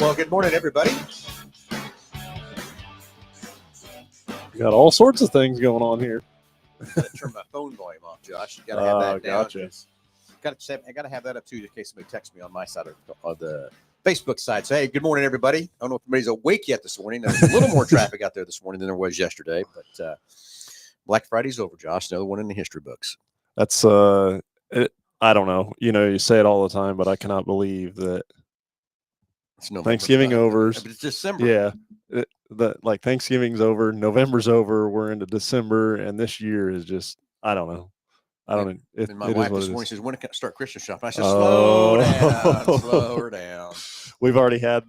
Well, good morning, everybody. You got all sorts of things going on here. I gotta turn my phone volume off, Josh. You gotta have that down. Gotcha. I gotta have that up too, in case somebody texts me on my side of the Facebook side. So, hey, good morning, everybody. I don't know if anybody's awake yet this morning. There's a little more traffic out there this morning than there was yesterday, but Black Friday's over, Josh. Another one in the history books. That's I don't know. You say it all the time, but I cannot believe that It's November. Thanksgiving over. But it's December. Yeah, Thanksgiving's over, November's over, we're into December, and this year is just I don't know. And my wife this morning says, "When can I start Christmas shopping?" I said, slow her down. We've already had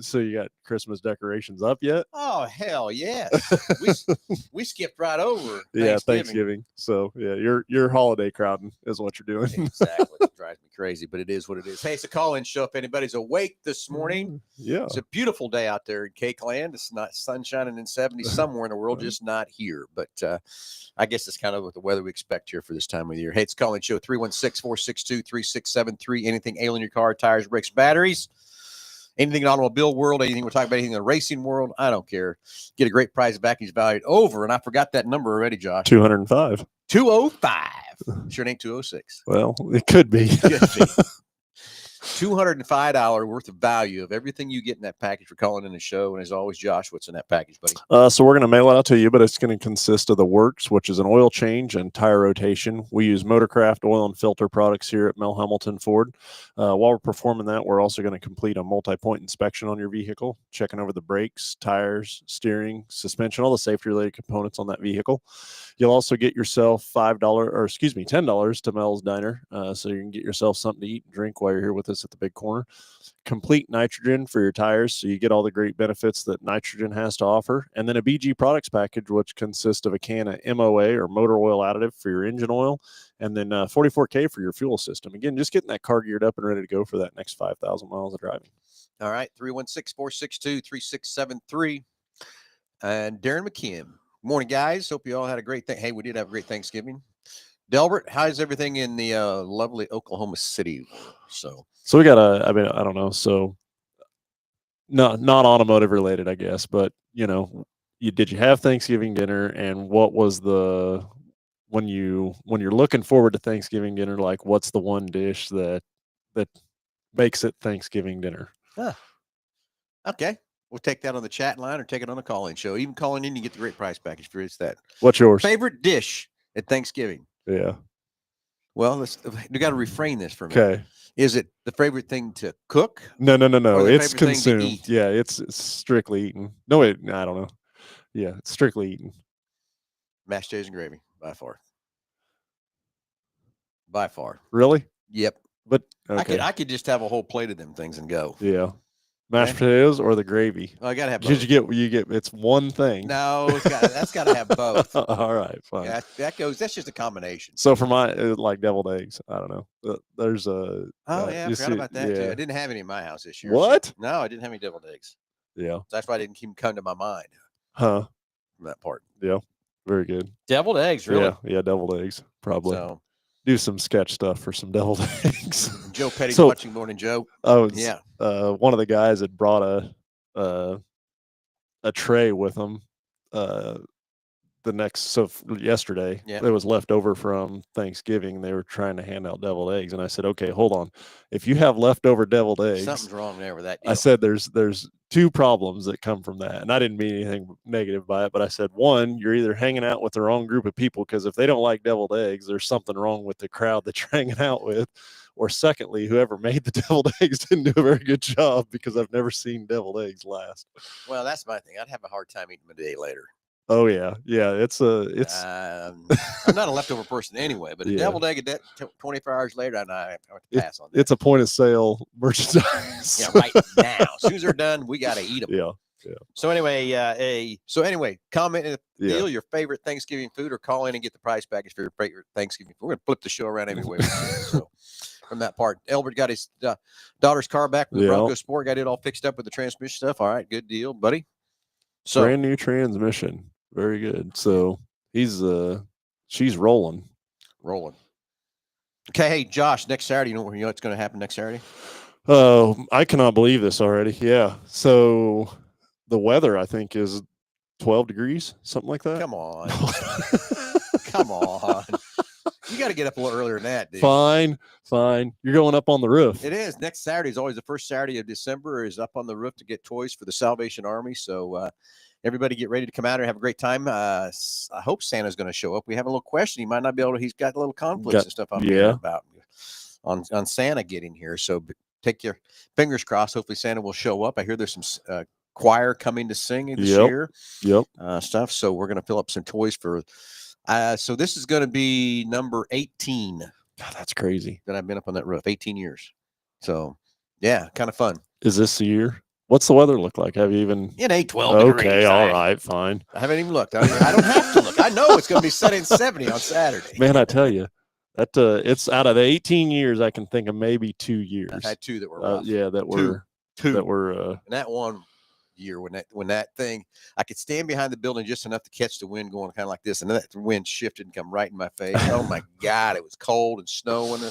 so you got Christmas decorations up yet? Oh, hell yes. we skipped right over Thanksgiving. So yeah, you're holiday crowding is what you're doing. Exactly. It drives me crazy, but it is what it is. Hey, it's a call-in show if anybody's awake this morning. Yeah. It's a beautiful day out there in Cake Land. It's not sun shining in 70 somewhere in the world, just not here. But I guess it's kind of what the weather we expect here for this time of the year. Hey, it's a call-in show 316-462-3673. Anything ailing your car, tires, brakes, batteries. Anything in the automobile world, anything we're talking about, anything in the racing world, I don't care. Get a great price package valued over, and I forgot that number already, Josh. 205. 205. Sure it ain't 206. Well, it could be. $205 worth of value of everything you get in that package for calling in the show. And as always, Josh, what's in that package, buddy? So we're going to mail it out to you, but it's going to consist of the works, which is an oil change and tire rotation. We use Motorcraft oil and filter products here at Mel Hamilton Ford. While we're performing that, we're also going to complete a multi-point inspection on your vehicle, checking over the brakes, tires, steering, suspension, all the safety-related components on that vehicle. You'll also get yourself $10 to Mel's Diner, so you can get yourself something to eat and drink while you're here with us at the big corner. Complete nitrogen for your tires, so you get all the great benefits that nitrogen has to offer. And then a BG products package, which consists of a can of MOA or motor oil additive for your engine oil, and then 44K for your fuel system. Again, just getting that car geared up and ready to go for that next 5,000 miles of driving. All right, 316-462-3673. And Darren McKim. Morning, guys. Hope you all had a great thing. Hey, we did have a great Thanksgiving. Delbert, how's everything in the lovely Oklahoma City? So we got I don't know. So not automotive related, I guess, but did you have Thanksgiving dinner, and what was when you're looking forward to Thanksgiving dinner, like what's the one dish that makes it Thanksgiving dinner? Okay. We'll take that on the chat line or take it on the call-in show. Even calling in, you get the great price package for it's that. What's yours? Favorite dish at Thanksgiving? Yeah. Well, we got to refrain this for a minute. Okay. Is it the favorite thing to cook? No. It's consumed. Yeah, it's strictly eaten. No, I don't know. Yeah, it's strictly eaten. Mashed potatoes and gravy, by far. By far. Really? Yep. But okay. I could just have a whole plate of them things and go. Yeah. Mashed potatoes or the gravy? Oh, I gotta have both. You get it's one thing. No, that's gotta have both. All right, fine. Yeah, that's just a combination. So for my like deviled eggs, I don't know. There's a I forgot about that too. I didn't have any in my house this year. What? So, no, I didn't have any deviled eggs. Yeah. That's why I didn't even come to my mind. Huh. From that part. Yeah. Very good. Deviled eggs, really? Yeah, deviled eggs, probably. So do some sketch stuff for some deviled eggs. Joe Petty's watching. Morning, Joe. Oh, yeah. One of the guys had brought a tray with him. Yesterday, it was left over from Thanksgiving. They were trying to hand out deviled eggs, and I said, "Okay, hold on. If you have leftover deviled eggs, something's wrong there with that deal." I said, "There's two problems that come from that," and I didn't mean anything negative by it. But I said, one, you're either hanging out with the wrong group of people, because if they don't like deviled eggs, there's something wrong with the crowd that you're hanging out with. Or secondly, whoever made the deviled eggs didn't do a very good job, because I've never seen deviled eggs last. Well, that's my thing. I'd have a hard time eating them a day later. Oh yeah. It's I'm not a leftover person anyway, but a deviled egg 24 hours later, and I have to pass on that. It's a point of sale merchandise. Yeah, right now. As soon as they're done, we got to eat them. Yeah. So anyway, comment in the deal your favorite Thanksgiving food, or call in and get the price package for your favorite Thanksgiving food. We're gonna flip the show around anyway. So from that part, Elbert got his daughter's car back from the Bronco Sport, got it all fixed up with the transmission stuff. All right, good deal, buddy. So brand new transmission. Very good. So she's rolling. Okay, hey Josh, next Saturday, you know what's going to happen next Saturday? Oh, I cannot believe this already. Yeah. So the weather, I think, is 12 degrees, something like that. Come on. Come on. You got to get up a little earlier than that, dude. Fine. You're going up on the roof. It is. Next Saturday is always the first Saturday of December, is up on the roof to get toys for the Salvation Army. So everybody get ready to come out and have a great time. I hope Santa's going to show up. We have a little question. He might not be able to. He's got little conflicts and stuff I'm hearing about on Santa getting here. So take your fingers crossed. Hopefully Santa will show up. I hear there's some choir coming to sing this year. Stuff. So we're going to fill up some toys for. So this is going to be number 18. God, that's crazy. That I've been up on that roof, 18 years. So, yeah, kind of fun. Is this the year? What's the weather look like? Have you even? It ain't 12 degrees. Okay, all right, fine. I haven't even looked. I don't have to look. I know it's going to be sunny and 70 on Saturday. Man, I tell you, that it's out of the 18 years, I can think of maybe 2 years. I've had 2 that were rough. Two. That were. And that one year when that thing, I could stand behind the building just enough to catch the wind going kind of like this, and then that wind shifted and come right in my face. Oh my God, it was cold and snowing.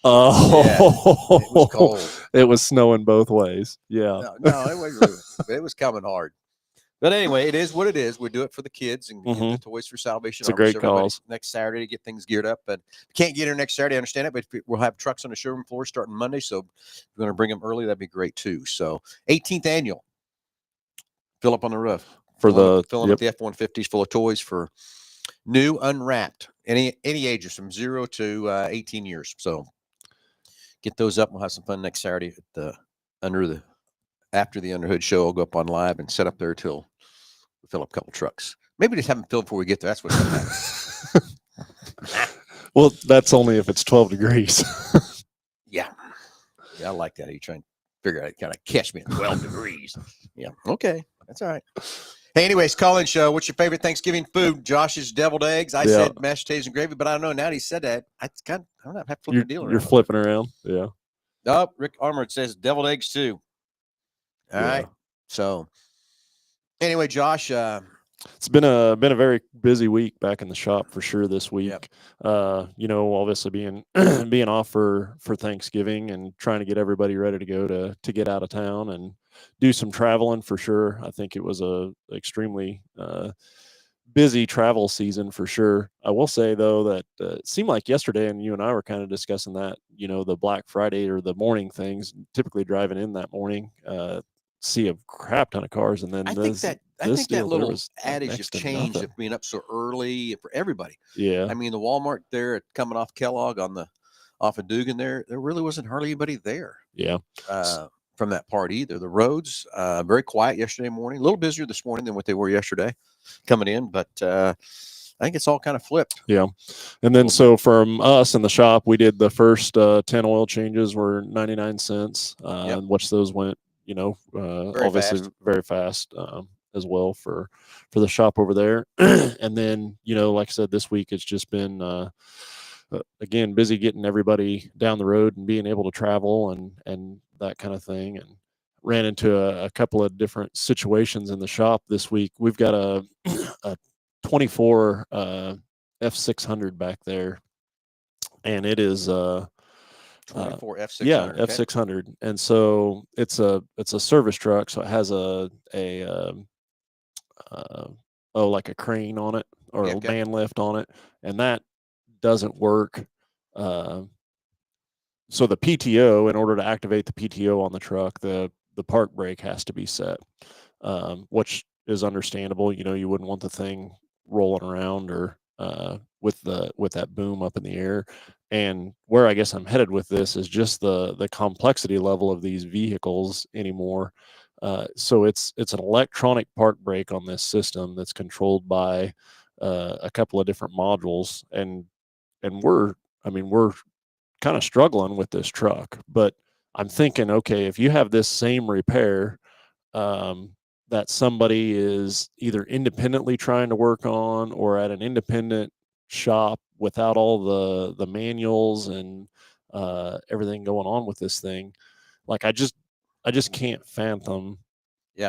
Oh, yeah, it was cold. It was snowing both ways. Yeah. No, it wasn't. It was coming hard. But anyway, it is what it is. We do it for the kids and get the toys for Salvation Army. It's a great cause. Next Saturday to get things geared up. But can't get here next Saturday, I understand it. But we'll have trucks on the showroom floor starting Monday. So if you're going to bring them early, that'd be great too. So 18th annual. Fill up on the roof for filling up the F-150s full of toys for new unwrapped any ages from 0 to 18 years. So get those up. We'll have some fun next Saturday at after the Underhood show. I'll go up on live and set up there till we fill up a couple trucks. Maybe just have them filled before we get there. That's what's going to happen. Well, that's only if it's 12 degrees. Yeah, I like that. Are you trying to figure out kind of catch me at 12 degrees? Yeah, okay. That's all right. Hey, anyways, call-in show. What's your favorite Thanksgiving food? Josh's deviled eggs. I said mashed potatoes and gravy, but I don't know. Now that he said that, I don't know. I have to flip the deal around. You're flipping around. Yeah. Oh, Rick Armour says deviled eggs too. All right. So anyway, Josh, it's been a very busy week back in the shop for sure this week. Obviously being off for Thanksgiving and trying to get everybody ready to go to get out of town and do some traveling for sure. I think it was a extremely busy travel season for sure. I will say though that it seemed like yesterday, and you and I were kind of discussing that, the Black Friday or the morning things, typically driving in that morning, see a crap ton of cars, and then I think that little adage of change of being up so early for everybody. Yeah, I mean the Walmart there coming off Kellogg off of Dugan there really wasn't hardly anybody there. Yeah, from that part either. The roads very quiet yesterday morning, a little busier this morning than what they were yesterday coming in, but I think it's all kind of flipped. Yeah, and then so from us in the shop, we did the first 10 oil changes were 99 cents, which those went. Obviously very fast as well for the shop over there. And then, like I said, this week it's just been, again, busy getting everybody down the road and being able to travel and that kind of thing. And ran into a couple of different situations in the shop this week. We've got a 24 F600 back there, and it is 24 F600. Yeah, F600. And so it's a service truck, so it has like a crane on it or a man lift on it, and that doesn't work. So the PTO, in order to activate the PTO on the truck, the park brake has to be set, which is understandable. You wouldn't want the thing rolling around or with that boom up in the air. And where I guess I'm headed with this is just the complexity level of these vehicles anymore. So it's an electronic park brake on this system that's controlled by a couple of different modules, and we're kind of struggling with this truck. But I'm thinking, okay, if you have this same repair that somebody is either independently trying to work on or at an independent shop without all the manuals and everything going on with this thing, like I just can't fathom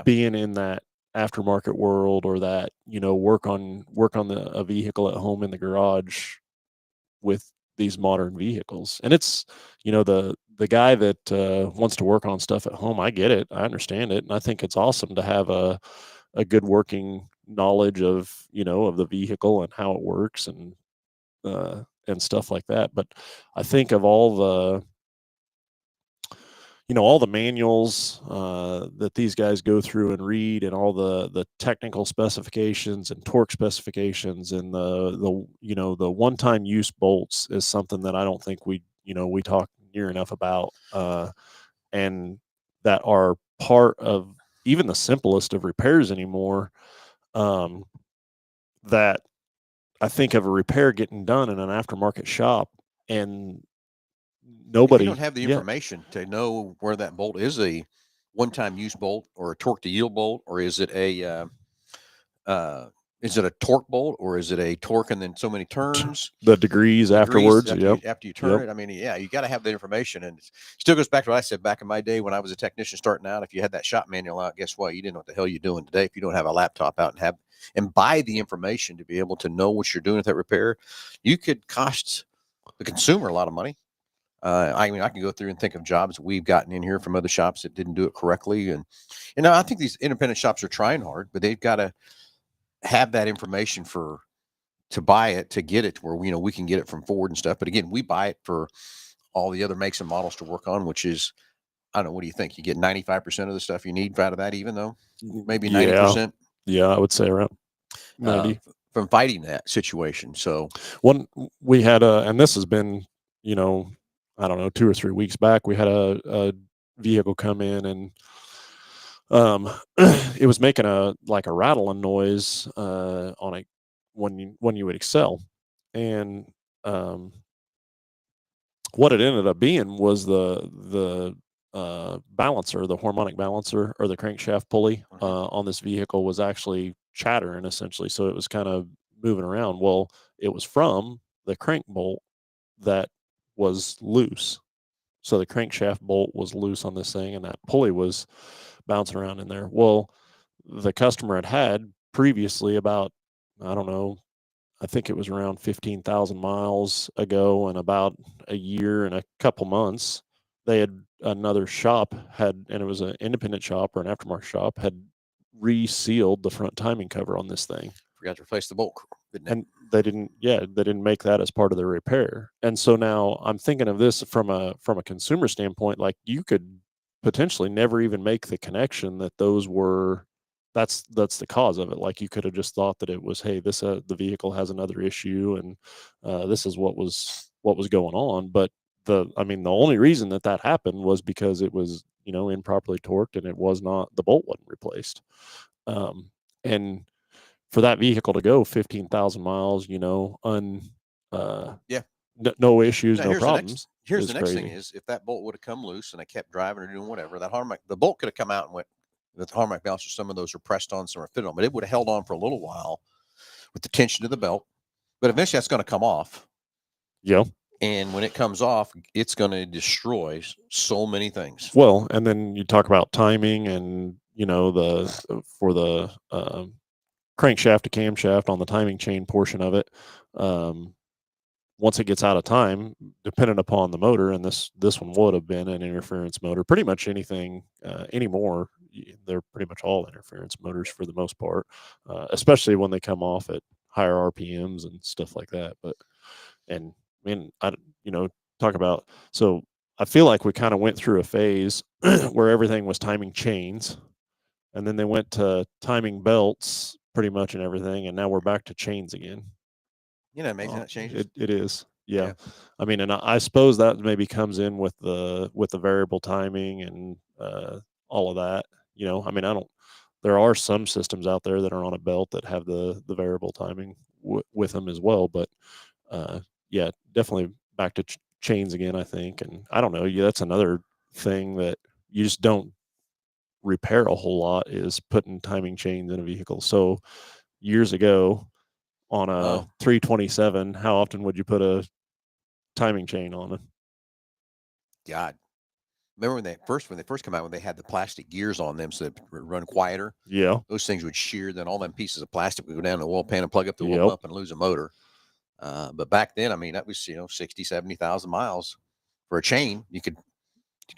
being in that aftermarket world, or that work on a vehicle at home in the garage with these modern vehicles. And it's, the guy that wants to work on stuff at home, I get it, I understand it, and I think it's awesome to have a good working knowledge of of the vehicle and how it works and stuff like that. But I think of all the manuals that these guys go through and read, and all the technical specifications and torque specifications, and the one-time use bolts is something that I don't think we talk near enough about, and that are part of even the simplest of repairs anymore. That I think of a repair getting done in an aftermarket shop, and nobody you don't have the information to know where that bolt is a one-time use bolt or a torque to yield bolt, or is it a torque bolt, or is it a torque and then so many turns? The degrees afterwards. After you turn it. I mean, yeah, you got to have the information. And it still goes back to what I said back in my day when I was a technician starting out. If you had that shop manual out, guess what? You didn't know what the hell you're doing today. If you don't have a laptop out and buy the information to be able to know what you're doing with that repair, you could cost the consumer a lot of money. I mean, I can go through and think of jobs that we've gotten in here from other shops that didn't do it correctly. And I think these independent shops are trying hard, but they've got to have that information to buy it, to get it where we can get it from Ford and stuff. But again, we buy it for all the other makes and models to work on, which is, I don't know, what do you think? You get 95% of the stuff you need out of that, even though maybe 90%. Yeah, I would say around 90 from fighting that situation. So we had and this has been, I don't know, 2 or 3 weeks back, we had a vehicle come in, and it was making a rattling noise when you would excel. And what it ended up being was the balancer, the harmonic balancer, or the crankshaft pulley on this vehicle was actually chattering, essentially. So it was kind of moving around. Well, it was from the crank bolt that was loose. So the crankshaft bolt was loose on this thing, and that pulley was bouncing around in there. Well, the customer had previously, about, I don't know, I think it was around 15,000 miles ago, and about a year and a couple months, they had another shop and it was an independent shop or an aftermarket shop, had resealed the front timing cover on this thing. Forgot to replace the bolt. And they didn't make that as part of the repair. And so now I'm thinking of this from a consumer standpoint, like you could potentially never even make the connection that that's the cause of it. Like you could have just thought that it was, hey, this the vehicle has another issue, and this is what was going on. But the only reason that happened was because it was improperly torqued, and it was not, the bolt wasn't replaced. And for that vehicle to go 15,000 miles, no issues, no problems. Here's the next thing is, if that bolt would have come loose and I kept driving or doing whatever, the bolt could have come out and went. The harmonic balancer, some of those are pressed on, some are fitted on, but it would have held on for a little while with the tension of the belt. But eventually that's going to come off. Yeah. And when it comes off, it's going to destroy so many things. Well, and then you talk about timing, and for the crankshaft to camshaft on the timing chain portion of it, once it gets out of time, depending upon the motor, and this one would have been an interference motor. Pretty much anything anymore, they're pretty much all interference motors for the most part, especially when they come off at higher RPMs and stuff like that. But, and I mean, talk about, so I feel like we kind of went through a phase where everything was timing chains, and then they went to timing belts pretty much and everything, and now we're back to chains again. Amazing that changes. It is. Yeah. I mean, and I suppose that maybe comes in with the variable timing and all of that. I mean, there are some systems out there that are on a belt that have the variable timing with them as well. But yeah, definitely back to chains again, I think. And I don't know. Yeah, that's another thing that you just don't repair a whole lot, is putting timing chains in a vehicle. So years ago, on a 327, how often would you put a timing chain on it? God, remember when they first come out, when they had the plastic gears on them so they would run quieter? Yeah. Those things would shear. Then all them pieces of plastic would go down the oil pan and plug up the oil pump and lose a motor. But back then, I mean, that was 60, 70,000 miles for a chain. You could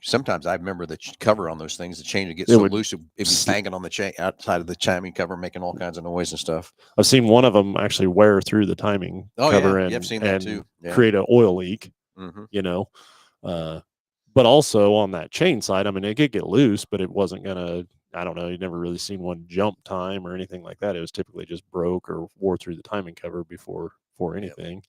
sometimes I remember the cover on those things. The chain would get so loose it'd be banging on the chain outside of the timing cover, making all kinds of noise and stuff. I've seen one of them actually wear through the timing cover and, I've seen that too. Create an oil leak. Mm-hmm. But also on that chain side, I mean, it could get loose, but it wasn't gonna. I don't know. You've never really seen one jump time or anything like that. It was typically just broke or wore through the timing cover before anything. Yep.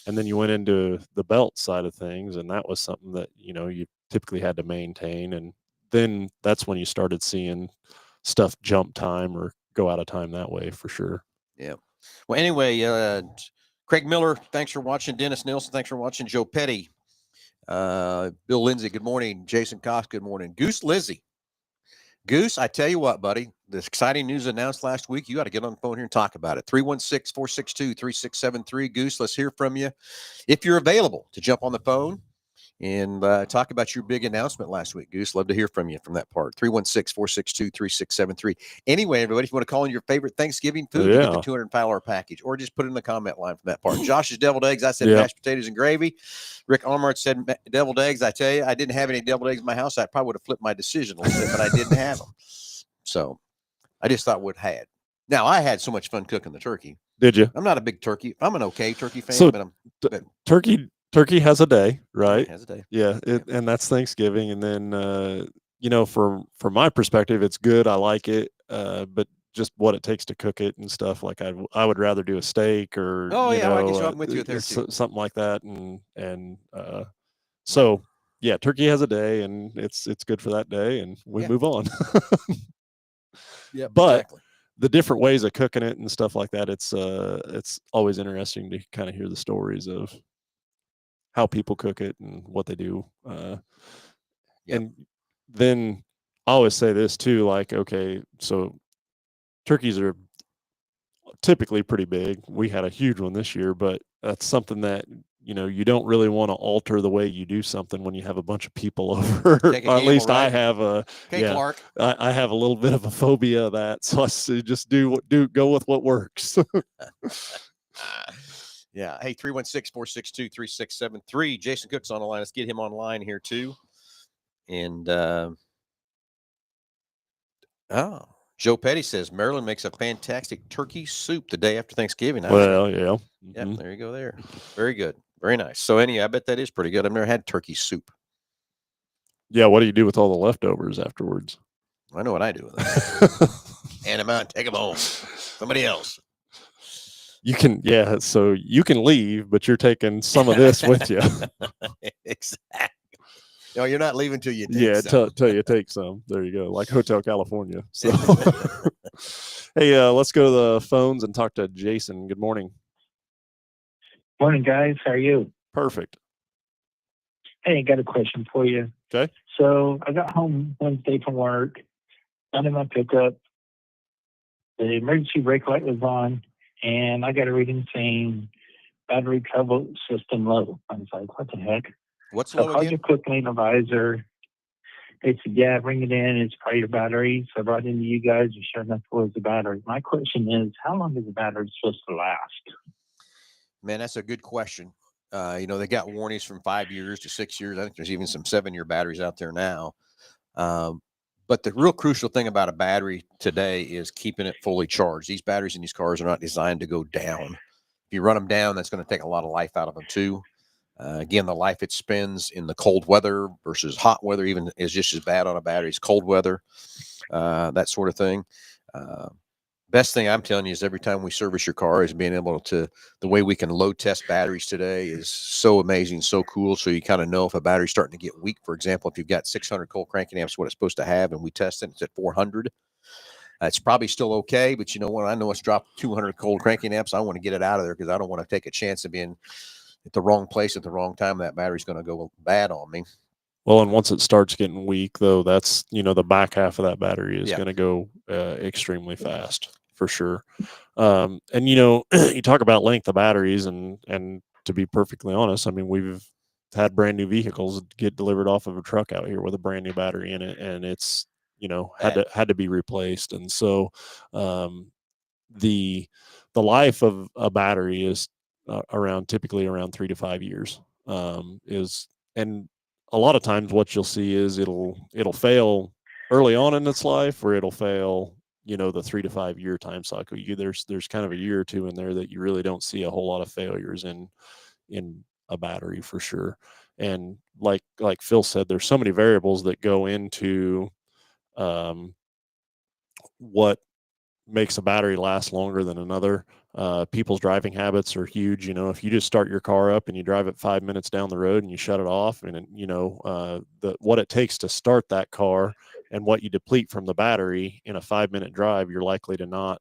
And then you went into the belt side of things, and that was something that you typically had to maintain. And then that's when you started seeing stuff jump time or go out of time that way for sure. Yeah. Well, anyway, Craig Miller, thanks for watching. Dennis Nelson, thanks for watching. Joe Petty, Bill Lindsay, good morning. Jason Cox, good morning. Goose Lizzie. Goose, I tell you what, buddy, the exciting news announced last week, you got to get on the phone here and talk about it. 316-462-3673. Goose, let's hear from you. If you're available to jump on the phone and talk about your big announcement last week, Goose, love to hear from you from that part. 316-462-3673. Anyway, everybody, if you want to call in your favorite Thanksgiving food, you get the $205 package, or just put it in the comment line from that part. Josh's deviled eggs, I said mashed potatoes and gravy. Rick Armart said deviled eggs. I tell you, I didn't have any deviled eggs in my house. I probably would have flipped my decision a little bit, but I didn't have them. So I just thought would had. Now, I had so much fun cooking the turkey. Did you? I'm not a big turkey. I'm an okay turkey fan, but Turkey has a day, right? Has a day. Yeah, and that's Thanksgiving. And then, from my perspective, it's good. I like it, but just what it takes to cook it and stuff. Like I would rather do a steak or I guess I'm with you there too. Something like that. And so yeah, turkey has a day, and it's good for that day, and we move on. Yeah, but exactly. The different ways of cooking it and stuff like that, it's always interesting to kind of hear the stories of how people cook it and what they do. And then I always say this too, like, okay, so turkeys are typically pretty big. We had a huge one this year, but that's something that, you don't really want to alter the way you do something when you have a bunch of people over. At least I have Clark. I have a little bit of a phobia of that. So I just go with what works. Yeah. Hey, 316-462-3673. Jason Cook's on the line. Let's get him online here too. And Joe Petty says Maryland makes a fantastic turkey soup the day after Thanksgiving. Well, yeah. Mm-hmm. Yep, there you go there. Very good. Very nice. So anyway, I bet that is pretty good. I've never had turkey soup. Yeah, what do you do with all the leftovers afterwards? I know what I do with them. Hand them out, take them home. Somebody else. You can, so you can leave, but you're taking some of this with you. Exactly. No, you're not leaving till you take some. Till you take some. There you go. Like Hotel California. So, hey, let's go to the phones and talk to Jason. Good morning. Morning, guys. How are you? Perfect. Hey, I got a question for you. Okay. So I got home Wednesday from work, got in my pickup. The emergency brake light was on, and I got a reading saying battery trouble system low. I was like, what the heck? What's so low I called again? your quick lane advisor. They said, yeah, bring it in. It's probably your battery. So I brought it into you guys, and sure enough, it was the battery. My question is, how long is the battery supposed to last? Man, that's a good question. They got warnings from 5 years to 6 years. I think there's even some 7-year batteries out there now. But the real crucial thing about a battery today is keeping it fully charged. These batteries in these cars are not designed to go down. If you run them down, that's going to take a lot of life out of them too. Again, the life it spends in the cold weather versus hot weather even is just as bad on a battery as cold weather, that sort of thing. Best thing I'm telling you is every time we service your car is being able to, the way we can load test batteries today is so amazing, so cool. So you kind of know if a battery's starting to get weak. For example, if you've got 600 cold cranking amps, what it's supposed to have, and we test it, it's at 400. It's probably still okay, but you know what? I know it's dropped 200 cold cranking amps. I want to get it out of there because I don't want to take a chance of being at the wrong place at the wrong time. That battery's going to go bad on me. Well, and once it starts getting weak, though, that's, the back half of that battery is going to go extremely fast for sure. And, you talk about length of batteries and to be perfectly honest, I mean, we've had brand new vehicles get delivered off of a truck out here with a brand new battery in it. And it's, had to be replaced. And so the life of a battery is typically around 3 to 5 years. And a lot of times what you'll see is it'll fail early on in its life, or it'll fail, the 3 to 5 year time cycle. There's kind of a year or two in there that you really don't see a whole lot of failures in a battery for sure. And like Phil said, there's so many variables that go into what makes a battery last longer than another. People's driving habits are huge. If you just start your car up and you drive it 5 minutes down the road and you shut it off, and what it takes to start that car and what you deplete from the battery in a 5-minute drive, you're likely to not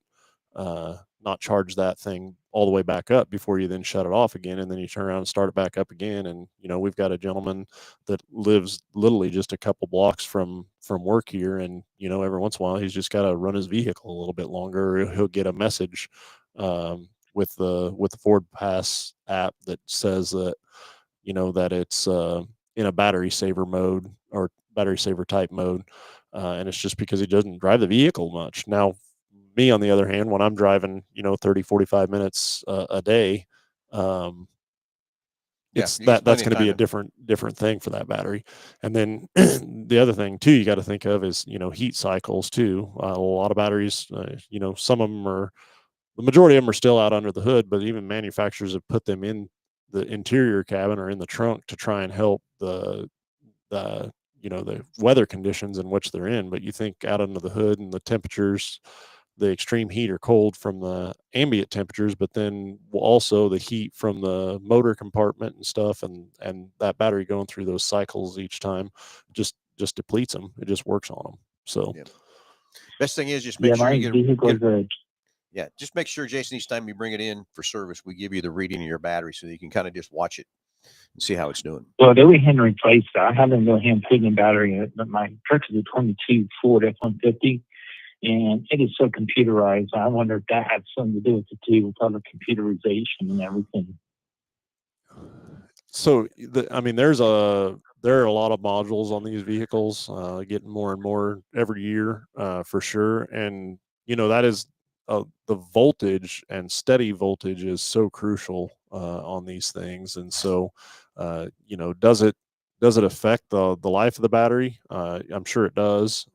charge that thing all the way back up before you then shut it off again, and then you turn around and start it back up again. And we've got a gentleman that lives literally just a couple blocks from work here, and every once in a while he's just got to run his vehicle a little bit longer, or he'll get a message with the Ford Pass app that says that that it's in a battery saver mode or battery saver type mode, and it's just because he doesn't drive the vehicle much. Now, me, on the other hand, when I'm driving, 30, 45 minutes a day, that's going to be a different thing for that battery. And then the other thing too, you got to think of is, heat cycles too. A lot of batteries, some of them the majority of them are still out under the hood, but even manufacturers have put them in the interior cabin or in the trunk to try and help the weather conditions in which they're in. But you think out under the hood and the temperatures, the extreme heat or cold from the ambient temperatures, but then also the heat from the motor compartment and stuff, and that battery going through those cycles each time just depletes them. It just works on them. So best thing is just make sure just make sure, Jason, each time you bring it in for service, we give you the reading of your battery so that you can kind of just watch it and see how it's doing. Well, they went ahead and replaced that. I haven't go ahead and put in a battery in it, but my truck is a 22 Ford F-150. And it is so computerized. I wonder if that had something to do with it too, with all the computerization and everything. So, there are a lot of modules on these vehicles, getting more and more every year, for sure. And that is the voltage, and steady voltage is so crucial on these things. And so, does it affect the life of the battery? I'm sure it does.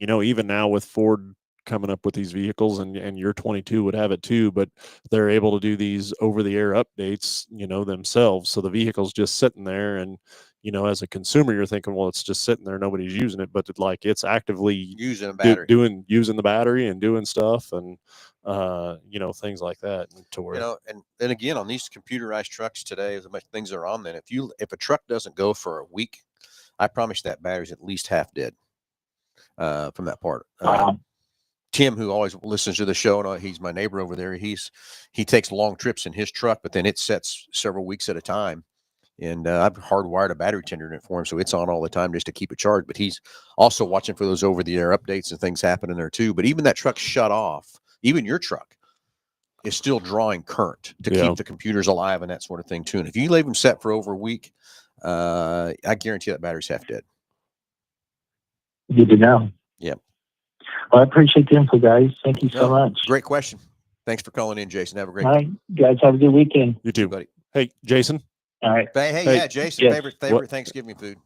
Even now with Ford coming up with these vehicles, and your 22 would have it too, but they're able to do these over-the-air updates, themselves. So the vehicle's just sitting there, and as a consumer, you're thinking, well, it's just sitting there, nobody's using it, but it's actively using a battery, using the battery and doing stuff, and things like that. And again, on these computerized trucks today, as much things are on them, if a truck doesn't go for a week, I promise that battery's at least half dead. From that part. Tim, who always listens to the show, and he's my neighbor over there, he takes long trips in his truck, but then it sets several weeks at a time. And I've hardwired a battery tender in it for him, so it's on all the time just to keep it charged. But he's also watching for those over-the-air updates and things happening there too. But even that truck shut off, even your truck is still drawing current to keep the computers alive and that sort of thing too. And if you leave them set for over a week, I guarantee that battery's half dead. Good to know. Yeah. Well, I appreciate the info, guys. Thank you so much. Great question. Thanks for calling in, Jason. Have a great All right, guys. Have a good weekend. You too, buddy. Hey, Jason. All right. Hey, Jason. Yes. Favorite Thanksgiving food.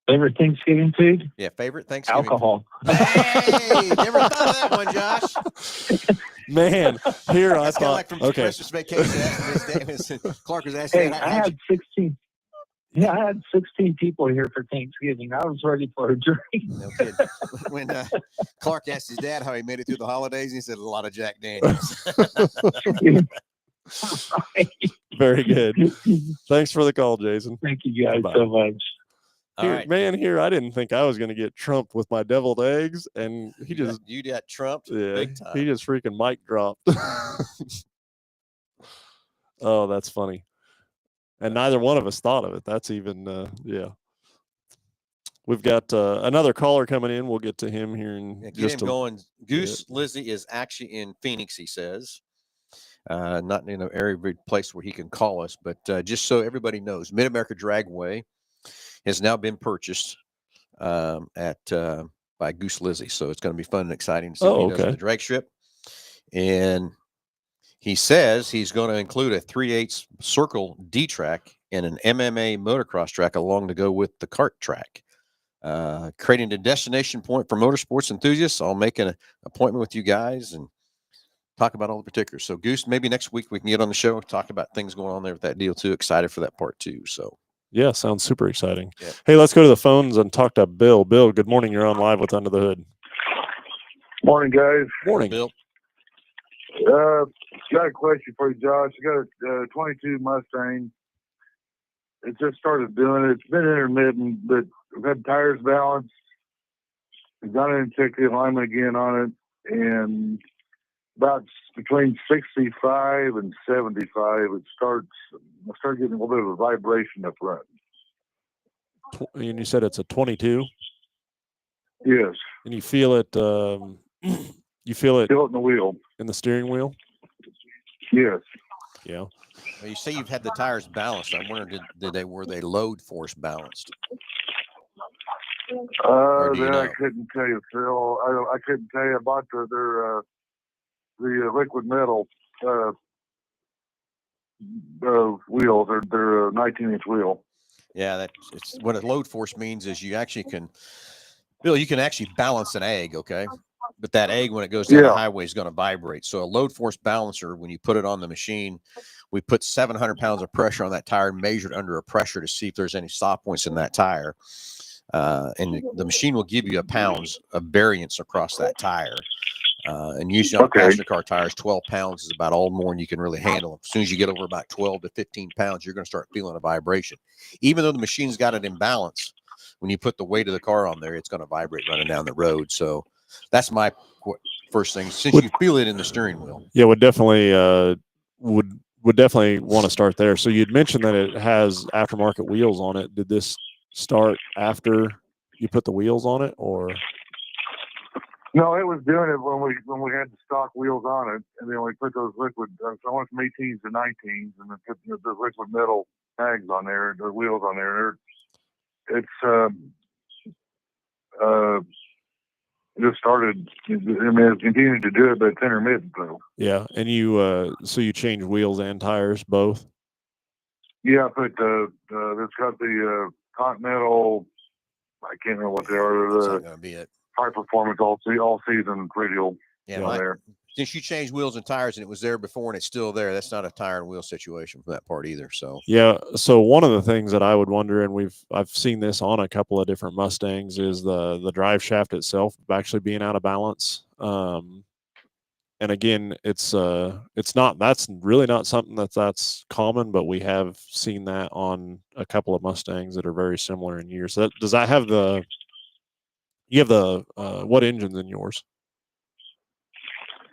Favorite Thanksgiving food? Yeah, favorite Thanksgiving alcohol. Food. Hey, never thought of that one, Josh. Man, here I That's thought. Like from Christmas Vacation. Clark was asking. Hey, I had 16. Yeah, I had 16 people here for Thanksgiving. I was ready for a drink. No kidding. When Clark asked his dad how he made it through the holidays, he said a lot of Jack Daniels. Very good. Thanks for the call, Jason. Thank you guys so much. All right. Man, I didn't think I was going to get trumped with my deviled eggs, and you got trumped big time. He just freaking mic dropped. Oh, that's funny. And neither one of us thought of it. That's even, We've got another caller coming in. We'll get to him here in just going. Goose Lizzie is actually in Phoenix, he says. Not in an every place where he can call us, but just so everybody knows, Mid-America Dragway has now been purchased by Goose Lizzie. So it's going to be fun and exciting to see what he does with the drag strip. And He says he's going to include a 3/8 circle D track and an MMA motocross track along to go with the kart track. Creating a destination point for motorsports enthusiasts. I'll make an appointment with you guys and talk about all the particulars. So, Goose, maybe next week we can get on the show and talk about things going on there with that deal too. Excited for that part too. So, yeah, sounds super exciting. Yeah. Hey, let's go to the phones and talk to Bill. Bill, good morning. You're on live with Under the Hood. Morning, guys. Morning. Bill. Got a question for you, Josh. I got a 22 Mustang. It just started doing it. It's been intermittent, but I've had tires balanced. I've got it and checked the alignment again on it, and about between 65 and 75, I start getting a little bit of a vibration up front. And you said it's a 22? Yes. And you feel it, you feel it Feel it in the wheel. in the steering wheel? Yes. Yeah. Well, you say you've had the tires balanced. I wonder, were they load force balanced? Or do you know? I couldn't tell you, Phil. I couldn't tell you. I bought the liquid metal wheels. They're a 19-inch wheel. Yeah, it's what a load force means is you actually can, Bill, you can actually balance an egg, okay? But that egg, when it goes down the highway, is going to vibrate. So a load force balancer, when you put it on the machine, we put 700 pounds of pressure on that tire, measured under a pressure to see if there's any saw points in that tire. And the machine will give you a pounds of variance across that tire. And usually on passenger car tires, 12 pounds is about all more than you can really handle. As soon as you get over about 12 to 15 pounds, you're going to start feeling a vibration. Even though the machine's got it in balance, when you put the weight of the car on there, it's going to vibrate running down the road. So that's my first thing. Since you feel it in the steering wheel. Yeah, would definitely would definitely want to start there. So you'd mentioned that it has aftermarket wheels on it. Did this start after you put the wheels on it, or? No, it was doing it when we had the stock wheels on it, and then we put those liquid. So I went from 18s to 19s, and then put the liquid metal tags on there, the wheels on there. It's just started. I mean, it's continued to do it, but it's intermittent though. Yeah, and you so you change wheels and tires both? Yeah, I put it's got the Continental. I can't remember what they are. That's not going to be it. High performance all season radial. Yeah, on there. Since you changed wheels and tires and it was there before and it's still there, that's not a tire and wheel situation for that part either. So yeah, so one of the things that I would wonder, and I've seen this on a couple of different Mustangs, is the drive shaft itself actually being out of balance. And again, it's not, that's really not something that's common, but we have seen that on a couple of Mustangs that are very similar in years. So does that have what engine's in yours?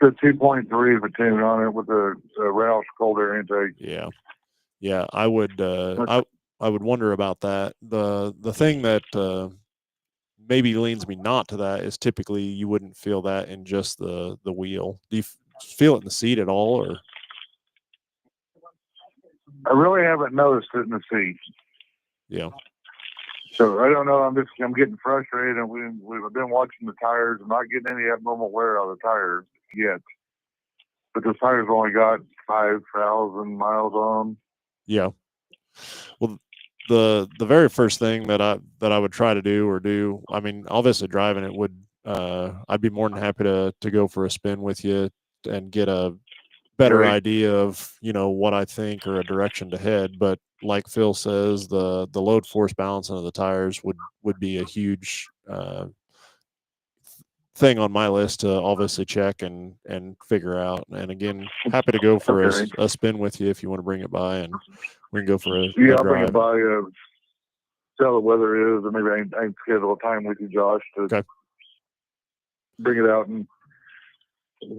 The 2.3 Vitune on it with the Roush cold air intake. Yeah. I would wonder about that. The thing that maybe leans me not to that is typically you wouldn't feel that in just the wheel. Do you feel it in the seat at all, or? I really haven't noticed it in the seat. Yeah. So I don't know. I'm getting frustrated, and we've been watching the tires. I'm not getting any abnormal wear out of the tires yet. But the tires only got 5,000 miles on them. Yeah. Well, the very first thing that I would try to do, I mean, obviously driving it would, I'd be more than happy to go for a spin with you and get a better idea of, what I think or a direction to head. But like Phil says, the load force balancing of the tires would be a huge thing on my list to obviously check and figure out. And again, happy to go for a spin with you if you want to bring it by, and we can go for a I'll bring it by. Tell the weather is, or maybe I can schedule a time with you, Josh, to bring it out and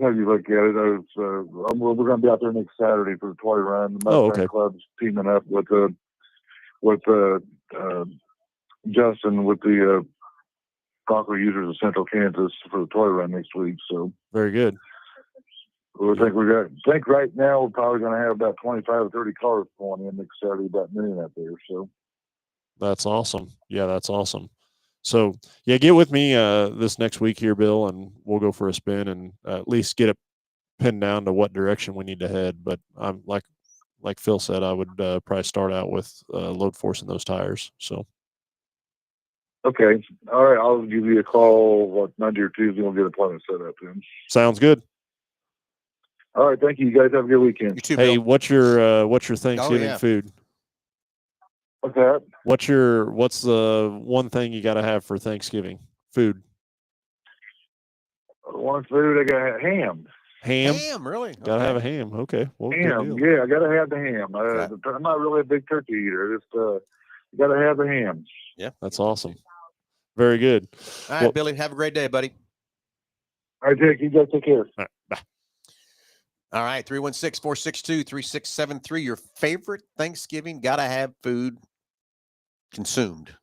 have you look at it. We're going to be out there next Saturday for the toy run. The Mustang Club's teaming up with Justin with the Bronco users of Central Kansas for the toy run next week. So very good. I think right now we're probably going to have about 25 or 30 cars going in next Saturday, about noon out there. So that's awesome. Yeah, that's awesome. So yeah, get with me this next week here, Bill, and we'll go for a spin and at least get pin down to what direction we need to head. But I'm like Phil said, I would probably start out with load forcing those tires. So. Okay. All right. I'll give you a call Monday or Tuesday. We'll get an appointment set up then. Sounds good. All right. Thank you. You guys have a good weekend. You too, Hey, Bill. what's your Thanksgiving yeah. food? What's that? What's the one thing you got to have for Thanksgiving food? One food, I got ham. Ham, really? Gotta have a ham. Okay. Well, good Ham. deal. Yeah, I got to have the ham. Okay. I'm not really a big turkey eater. Just got to have the ham. Yeah. That's awesome. Very good. All right, Well- Billy. Have a great day, buddy. All right, Jake. You guys take care. All right, bye. All right, 316-462-3673. Your favorite Thanksgiving gotta have food consumed.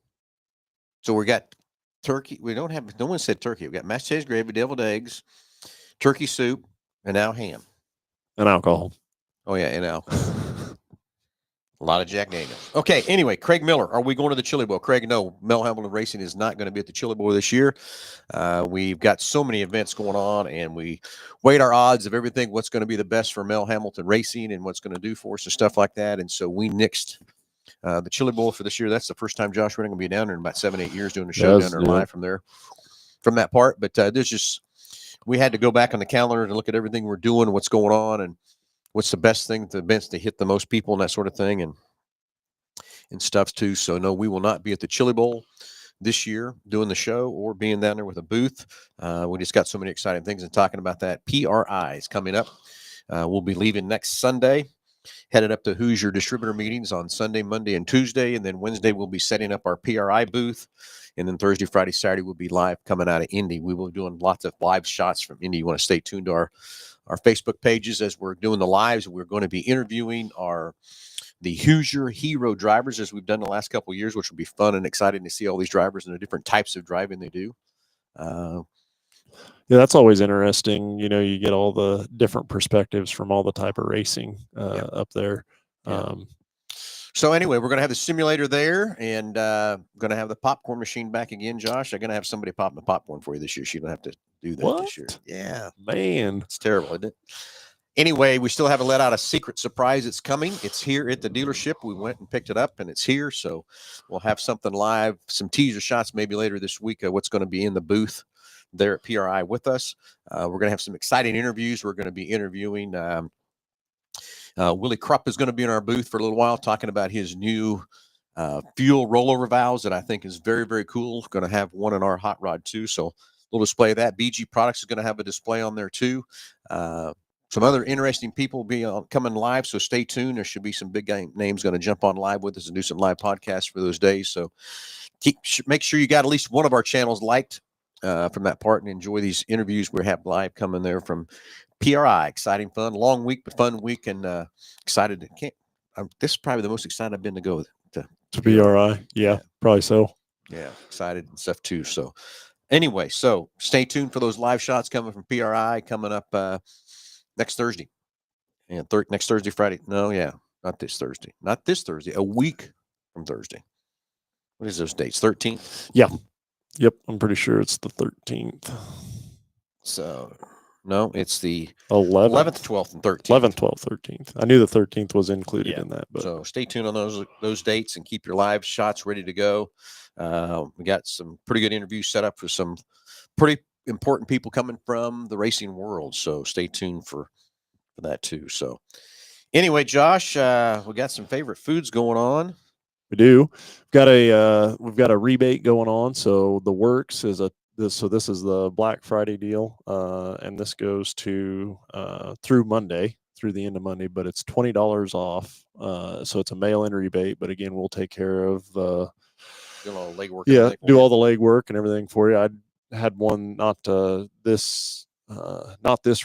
So we got turkey. We don't have. No one said turkey. We got mashed potatoes, gravy, deviled eggs, turkey soup, and now ham. And alcohol. Oh yeah, and now a lot of Jack Daniels. Okay. Anyway, Craig Miller. Are we going to the Chili Bowl? Craig, no. Mel Hamilton Racing is not going to be at the Chili Bowl this year. We've got so many events going on, and we weighed our odds of everything. What's going to be the best for Mel Hamilton Racing, and what's going to do for us and stuff like that. And so we nixed the Chili Bowl for this year. That's the first time Josh Renning will be down there in about 7-8 years doing a show down there live from that part. But there's just we had to go back on the calendar and look at everything we're doing, what's going on, and what's the best thing, the events to hit the most people and that sort of thing, and stuff too. So no, we will not be at the Chili Bowl this year doing the show or being down there with a booth. We just got so many exciting things and talking about that. PRI is coming up. We'll be leaving next Sunday, headed up to Hoosier distributor meetings on Sunday, Monday, and Tuesday. And then Wednesday, we'll be setting up our PRI booth. And then Thursday, Friday, Saturday, we'll be live coming out of Indy. We will be doing lots of live shots from Indy. You want to stay tuned to our Facebook pages as we're doing the lives. We're going to be interviewing the Hoosier hero drivers as we've done the last couple of years, which will be fun and exciting to see all these drivers and the different types of driving they do. Yeah, that's always interesting. You know, you get all the different perspectives from all the type of racing up there. Yeah. So anyway, we're going to have the simulator there, and going to have the popcorn machine back again, Josh. I'm going to have somebody popping the popcorn for you this year. So you don't have to do that this year. Yeah. Man. It's terrible, isn't it? Anyway, we still haven't let out a secret surprise. It's coming. It's here at the dealership. We went and picked it up, and it's here. So we'll have something live, some teaser shots maybe later this week of what's going to be in the booth there at PRI with us. We're going to have some exciting interviews. We're going to be interviewing Willie Krupp is going to be in our booth for a little while talking about his new fuel rollover valves that I think is very, very cool. Going to have one in our hot rod too. So we'll display that. BG Products is going to have a display on there too. Some other interesting people will be coming live, so stay tuned. There should be some big names going to jump on live with us and do some live podcasts for those days. So make sure you got at least one of our channels liked from that part and enjoy these interviews we have live coming there from PRI. Exciting, fun, long week, but fun week, and excited. This is probably the most excited I've been to go to PRI. Yeah, probably so. Yeah, excited and stuff too. So anyway, so stay tuned for those live shots coming from PRI coming up next Thursday. And next Thursday, Friday. No, yeah, not this Thursday. Not this Thursday. A week from Thursday. What is those dates? 13th? Yeah. Yep. I'm pretty sure it's the 13th. So, no, it's the 11th, 12th, and 13th. 11th, 12th, 13th. I knew the 13th was included in that. But so stay tuned on those dates and keep your live shots ready to go. We got some pretty good interviews set up for some pretty important people coming from the racing world. So stay tuned for that too. So anyway, Josh, we got some favorite foods going on. We do. We've got a rebate going on. So the Works is this is the Black Friday deal, and this goes to through Monday, through the end of Monday, but it's $20 off. So it's a mail-in rebate, but again, we'll take care of Doing all the legwork. Yeah, do all the legwork and everything for you. I had one not this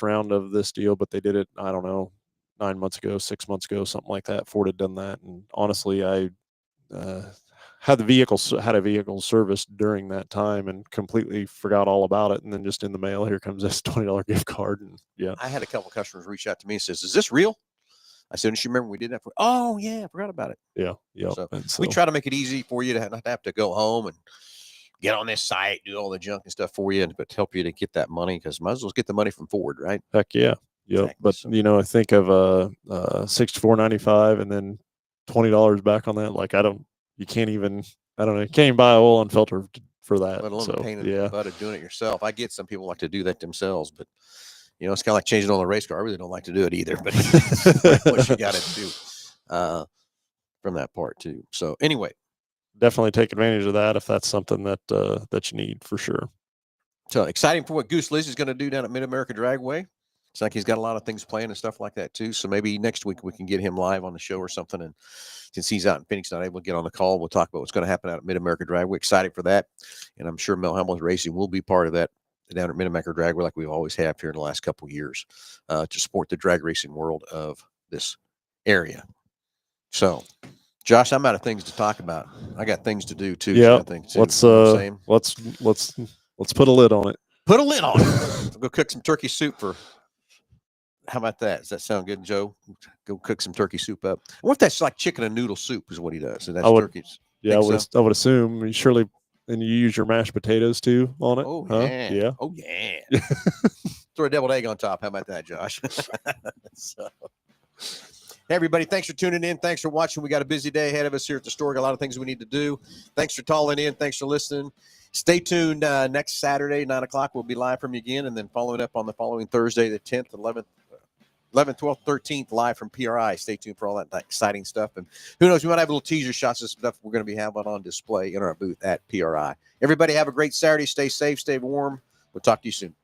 round of this deal, but they did it, I don't know, 9 months ago, 6 months ago, something like that. Ford had done that, and honestly, I had a vehicle serviced during that time and completely forgot all about it. And then just in the mail, here comes this $20 gift card. And yeah, I had a couple of customers reach out to me and says, "Is this real?" I said, "Don't you remember we did that?" Oh yeah, I forgot about it. Yeah. So we try to make it easy for you to not have to go home and get on this site, do all the junk and stuff for you, but help you to get that money, because might as well get the money from Ford, right? Heck yeah. Yep. Exactly. But So- you know, I think of $64.95 and then $20 back on that. Like you can't even buy an oil and filter for that. let alone So the pain in the yeah, butt of doing it yourself. I get some people like to do that themselves, but it's kind of like changing on the race car. I really don't like to do it either, but what you got to do from that part too. So anyway, definitely take advantage of that if that's something that that you need for sure. so exciting for what Goose Liz is going to do down at Mid America Dragway. It's like he's got a lot of things planned and stuff like that too. So maybe next week we can get him live on the show or something. And since he's out in Phoenix, not able to get on the call, we'll talk about what's going to happen out at Mid America Dragway. Excited for that, and I'm sure Mel Hamilton Racing will be part of that down at Mid America Dragway, like we always have here in the last couple of years, to support the drag racing world of this area. So, Josh, I'm out of things to talk about. I got things to do too. Yeah, let's you know what I'm saying? let's put a lid on it. Put a lid on it. We'll go cook some turkey soup for. How about that? Does that sound good, Joe? Go cook some turkey soup up. I wonder if that's like chicken and noodle soup is what he does. So that's turkeys. Yeah, Think I would assume. You surely, and you use your mashed potatoes too on it. Oh huh? yeah. Yeah. Oh yeah. Throw a deviled egg on top. How about that, Josh? So, hey, everybody, thanks for tuning in. Thanks for watching. We got a busy day ahead of us here at the store. Got a lot of things we need to do. Thanks for calling in. Thanks for listening. Stay tuned. Next Saturday, 9 o'clock, we'll be live from you again. And then following up on the following Thursday, the 10th, 11th, 12th, 13th, live from PRI. Stay tuned for all that exciting stuff. And who knows, we might have little teaser shots of stuff we're going to be having on display in our booth at PRI. Everybody have a great Saturday. Stay safe, stay warm. We'll talk to you soon.